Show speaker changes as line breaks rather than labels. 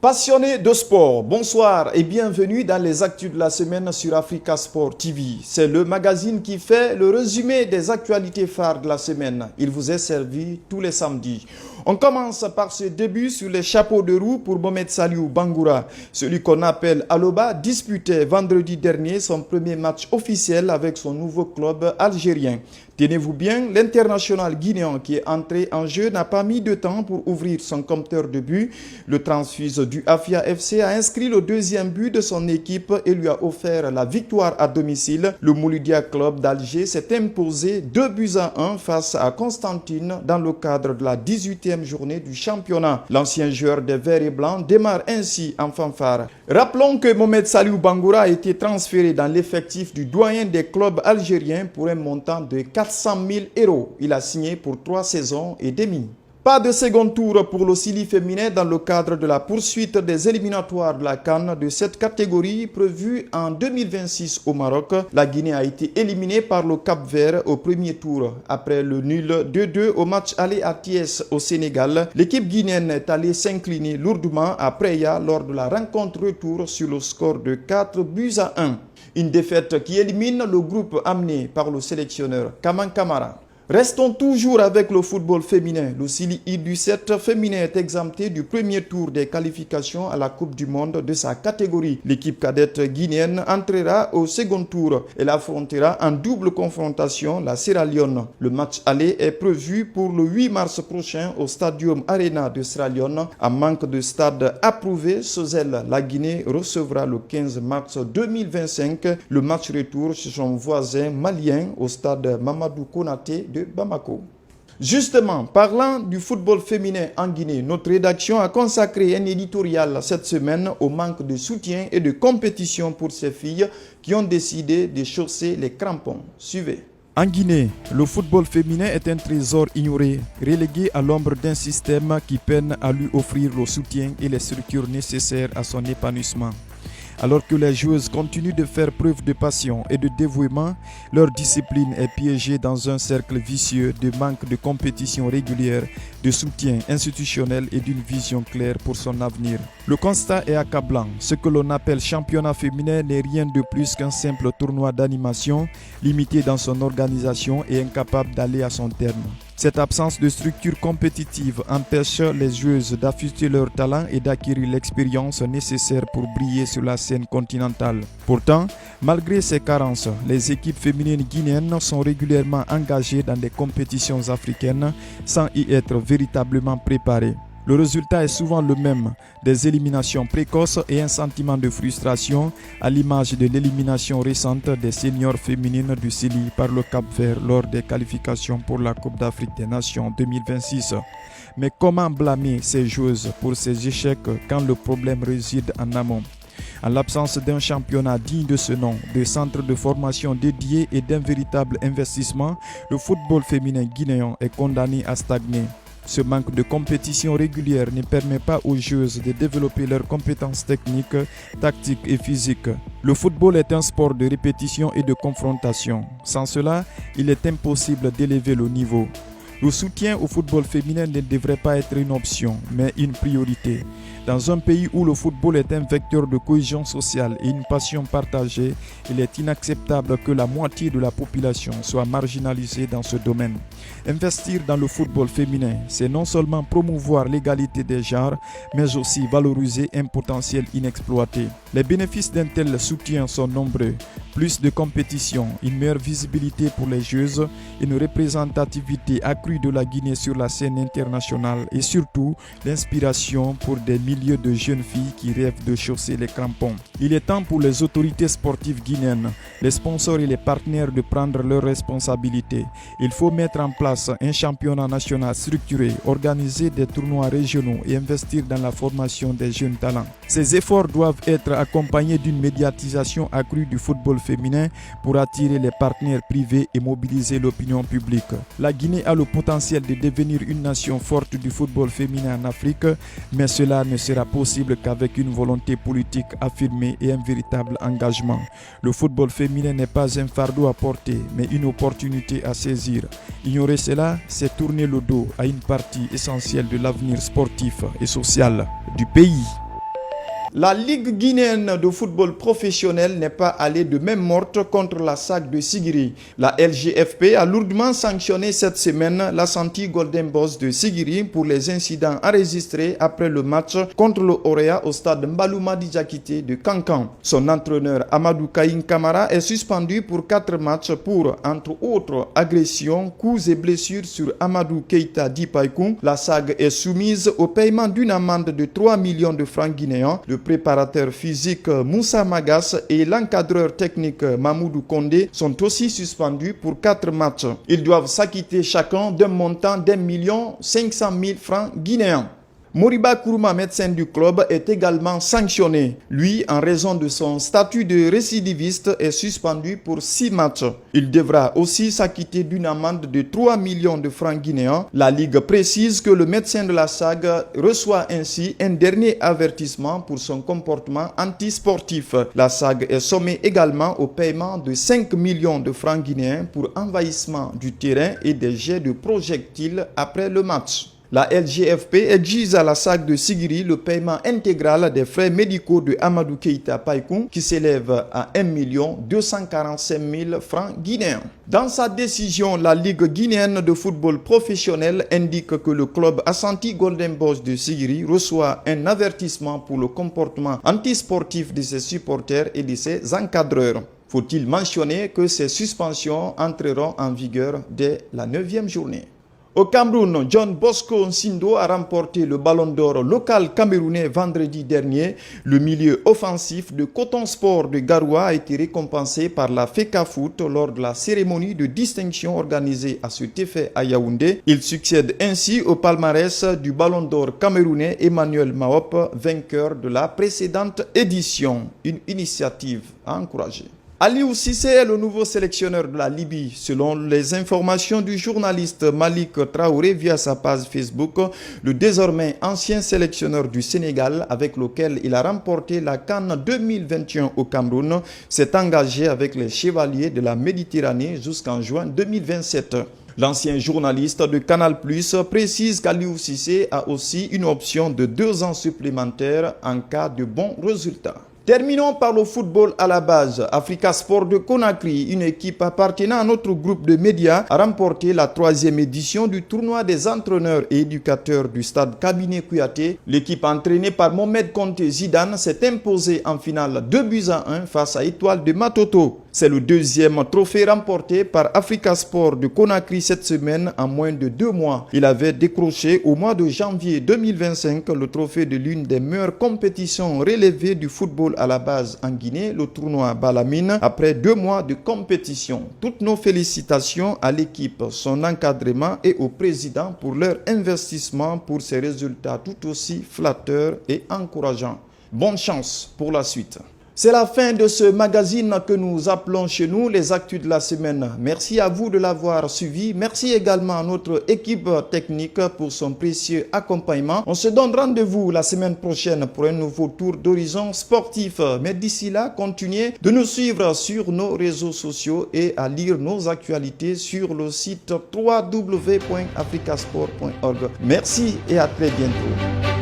Passionnés de sport, bonsoir et bienvenue dans les actus de la semaine sur Africa Sport TV. C'est le magazine qui fait le résumé des actualités phares de la semaine. Il vous est servi tous les samedis. On commence par ce début sur les chapeaux de roue pour Mohamed Saliou Bangoura. Celui qu'on appelle Aloba disputait vendredi dernier son premier match officiel avec son nouveau club algérien. Tenez-vous bien, l'international guinéen qui est entré en jeu n'a pas mis de temps pour ouvrir son compteur de but. Le transfuse du Afia FC a inscrit le deuxième but de son équipe et lui a offert la victoire à domicile. Le Mouloudia Club d'Alger s'est imposé 2-1 face à Constantine dans le cadre de la 18e journée du championnat. L'ancien joueur des Verts et Blancs démarre ainsi en fanfare. Rappelons que Mohamed Saliou Bangoura a été transféré dans l'effectif du doyen des clubs algériens pour un montant de 400 000 €. Il a signé pour 3 saisons et demie. Pas de second tour pour le Sili féminin dans le cadre de la poursuite des éliminatoires de la CAN de cette catégorie prévue en 2026 au Maroc. La Guinée a été éliminée par le Cap-Vert au premier tour. Après le nul 2-2 au match aller à Thiès au Sénégal, l'équipe guinéenne est allée s'incliner lourdement à Preya lors de la rencontre retour sur le score de 4-1. Une défaite qui élimine le groupe amené par le sélectionneur Kaman Kamara. Restons toujours avec le football féminin. Le Sili U17 féminin est exempté du premier tour des qualifications à la Coupe du Monde de sa catégorie. L'équipe cadette guinéenne entrera au second tour. Elle affrontera en double confrontation la Sierra Leone. Le match aller est prévu pour le 8 mars prochain au Stadium Arena de Sierra Leone. En manque de stade approuvé, Sozel, la Guinée recevra le 15 mars 2025 le match retour chez son voisin malien au stade Mamadou Konaté de Bamako. Justement, parlant du football féminin en Guinée, notre rédaction a consacré un éditorial cette semaine au manque de soutien et de compétition pour ces filles qui ont décidé de chausser les crampons. Suivez. En Guinée, le football féminin est un trésor ignoré, relégué à l'ombre d'un système qui peine à lui offrir le soutien et les structures nécessaires à son épanouissement. Alors que les joueuses continuent de faire preuve de passion et de dévouement, leur discipline est piégée dans un cercle vicieux de manque de compétition régulière, de soutien institutionnel et d'une vision claire pour son avenir. Le constat est accablant. Ce que l'on appelle championnat féminin n'est rien de plus qu'un simple tournoi d'animation, limité dans son organisation et incapable d'aller à son terme. Cette absence de structure compétitive empêche les joueuses d'affûter leur talent et d'acquérir l'expérience nécessaire pour briller sur la scène continentale. Pourtant, malgré ces carences, les équipes féminines guinéennes sont régulièrement engagées dans des compétitions africaines sans y être véritablement préparées. Le résultat est souvent le même, des éliminations précoces et un sentiment de frustration à l'image de l'élimination récente des seniors féminines du Sili par le Cap-Vert lors des qualifications pour la Coupe d'Afrique des Nations 2026. Mais comment blâmer ces joueuses pour ces échecs quand le problème réside en amont ? En l'absence d'un championnat digne de ce nom, de centres de formation dédiés et d'un véritable investissement, le football féminin guinéen est condamné à stagner. Ce manque de compétition régulière ne permet pas aux joueuses de développer leurs compétences techniques, tactiques et physiques. Le football est un sport de répétition et de confrontation. Sans cela, il est impossible d'élever le niveau. Le soutien au football féminin ne devrait pas être une option, mais une priorité. Dans un pays où le football est un vecteur de cohésion sociale et une passion partagée, il est inacceptable que la moitié de la population soit marginalisée dans ce domaine. Investir dans le football féminin, c'est non seulement promouvoir l'égalité des genres, mais aussi valoriser un potentiel inexploité. Les bénéfices d'un tel soutien sont nombreux. Plus de compétition, une meilleure visibilité pour les joueuses, une représentativité accrue de la Guinée sur la scène internationale et surtout l'inspiration pour des milliers de jeunes filles qui rêvent de chausser les crampons. Il est temps pour les autorités sportives guinéennes, les sponsors et les partenaires de prendre leurs responsabilités. Il faut mettre en place un championnat national structuré, organiser des tournois régionaux et investir dans la formation des jeunes talents. Ces efforts doivent être accompagnés d'une médiatisation accrue du football féminin pour attirer les partenaires privés et mobiliser l'opinion publique. La Guinée a le potentiel de devenir une nation forte du football féminin en Afrique, mais cela ne sera possible qu'avec une volonté politique affirmée et un véritable engagement. Le football féminin n'est pas un fardeau à porter, mais une opportunité à saisir. Ignorer cela, c'est tourner le dos à une partie essentielle de l'avenir sportif et social du pays. La Ligue guinéenne de football professionnel n'est pas allée de même morte contre la SAC de Sigiri. La LGFP a lourdement sanctionné cette semaine la Santi Golden Boss de Sigiri pour les incidents enregistrés après le match contre le Orea au stade Mbalouma Diakité de Kankan. Son entraîneur Amadou Kaïn Kamara est suspendu pour 4 matchs pour, entre autres, agressions, coups et blessures sur Amadou Keita Dipaïkoum. La SAG est soumise au paiement d'une amende de 3 millions de francs guinéens. Le préparateur physique Moussa Magas et l'encadreur technique Mamoudou Kondé sont aussi suspendus pour 4 matchs. Ils doivent s'acquitter chacun d'un montant d'1,5 million francs guinéens. Moriba Kourouma, médecin du club, est également sanctionné. Lui, en raison de son statut de récidiviste, est suspendu pour 6 matchs. Il devra aussi s'acquitter d'une amende de 3 millions de francs guinéens. La Ligue précise que le médecin de la SAG reçoit ainsi un dernier avertissement pour son comportement antisportif. La SAG est sommée également au paiement de 5 millions de francs guinéens pour envahissement du terrain et des jets de projectiles après le match. La LGFP exige à la SAC de Sigiri le paiement intégral des frais médicaux de Amadou Keita Païkoum qui s'élève à 1 245 000 francs guinéens. Dans sa décision, la Ligue guinéenne de football professionnel indique que le club Ashanti Golden Boys de Sigiri reçoit un avertissement pour le comportement antisportif de ses supporters et de ses encadreurs. Faut-il mentionner que ces suspensions entreront en vigueur dès la 9e journée. Au Cameroun, John Bosco Nsindo a remporté le ballon d'or local camerounais vendredi dernier. Le milieu offensif de Coton Sport de Garoua a été récompensé par la FECAFOOT lors de la cérémonie de distinction organisée à cet effet à Yaoundé. Il succède ainsi au palmarès du ballon d'or camerounais Emmanuel Maop, vainqueur de la précédente édition. Une initiative à encourager. Aliou Cissé est le nouveau sélectionneur de la Libye. Selon les informations du journaliste Malik Traoré via sa page Facebook, le désormais ancien sélectionneur du Sénégal, avec lequel il a remporté la CAN 2021 au Cameroun, s'est engagé avec les Chevaliers de la Méditerranée jusqu'en juin 2027. L'ancien journaliste de Canal+ précise qu'Aliou Cissé a aussi une option de 2 ans supplémentaires en cas de bons résultats. Terminons par le football à la base. Africa Sport de Conakry, une équipe appartenant à notre groupe de médias, a remporté la 3e édition du tournoi des entraîneurs et éducateurs du stade Kabiné Kouyaté. L'équipe entraînée par Mohamed Konté Zidane s'est imposée en finale 2-1 face à Étoile de Matoto. C'est le 2e trophée remporté par Africa Sport de Conakry cette semaine en moins de 2 mois. Il avait décroché au mois de janvier 2025 le trophée de l'une des meilleures compétitions relevées du football à la base en Guinée, le tournoi Balamine, après 2 mois de compétition. Toutes nos félicitations à l'équipe, son encadrement et au président pour leur investissement pour ces résultats tout aussi flatteurs et encourageants. Bonne chance pour la suite. C'est la fin de ce magazine que nous appelons chez nous les actus de la semaine. Merci à vous de l'avoir suivi. Merci également à notre équipe technique pour son précieux accompagnement. On se donne rendez-vous la semaine prochaine pour un nouveau tour d'horizon sportif. Mais d'ici là, continuez de nous suivre sur nos réseaux sociaux et à lire nos actualités sur le site www.africasport.org. Merci et à très bientôt.